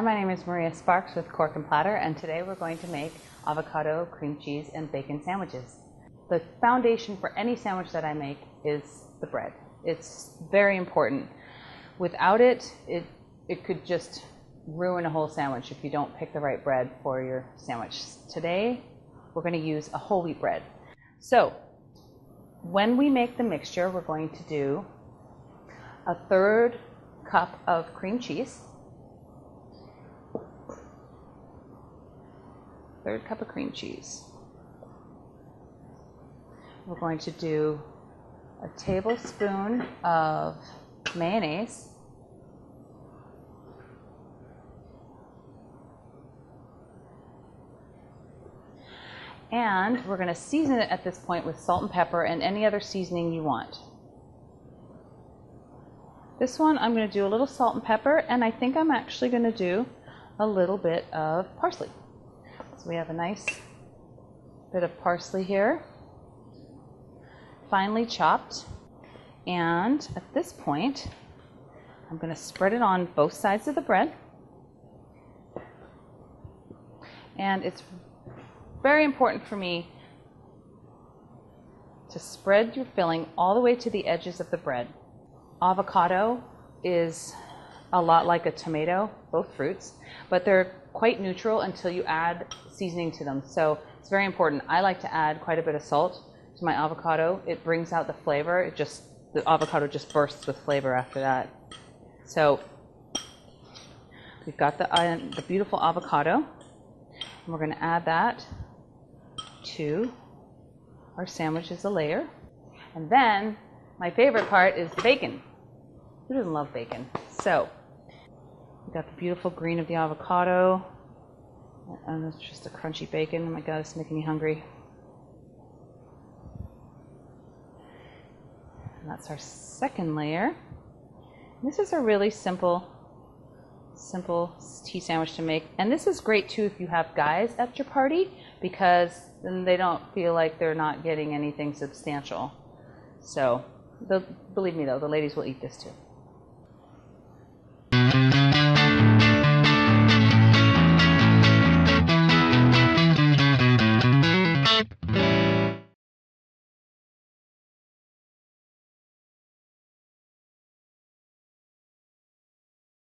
Hi, my name is Maria Sparks with Cork and Platter, and today we're going to make avocado, cream cheese, and bacon sandwiches. The foundation for any sandwich that I make is the bread. It's very important. Without it, it could just ruin a whole sandwich if you don't pick the right bread for your sandwich. Today, we're going to use a whole wheat bread. So, when we make the mixture, we're going to do a third cup of cream cheese, third cup of cream cheese. We're going to do a tablespoon of mayonnaise, and we're going to season it at this point with salt and pepper and any other seasoning you want. This one I'm going to do a little salt and pepper, and I think I'm actually going to do a little bit of parsley. So we have a nice bit of parsley here, finely chopped. And at this point, I'm going to spread it on both sides of the bread. And it's very important for me to spread your filling all the way to the edges of the bread. Avocado is a lot like a tomato, both fruits, but they're quite neutral until you add seasoning to them. So it's very important. I like to add quite a bit of salt to my avocado. It brings out the flavor. The avocado just bursts with flavor after that. So we've got the beautiful avocado, and we're going to add that to our sandwich as a layer. And then my favorite part is the bacon. Who doesn't love bacon? So we got the beautiful green of the avocado, and it's just a crunchy bacon. Oh my God, it's making me hungry. And that's our second layer. This is a really simple tea sandwich to make. And this is great too if you have guys at your party, because then they don't feel like they're not getting anything substantial. So, believe me though, the ladies will eat this too.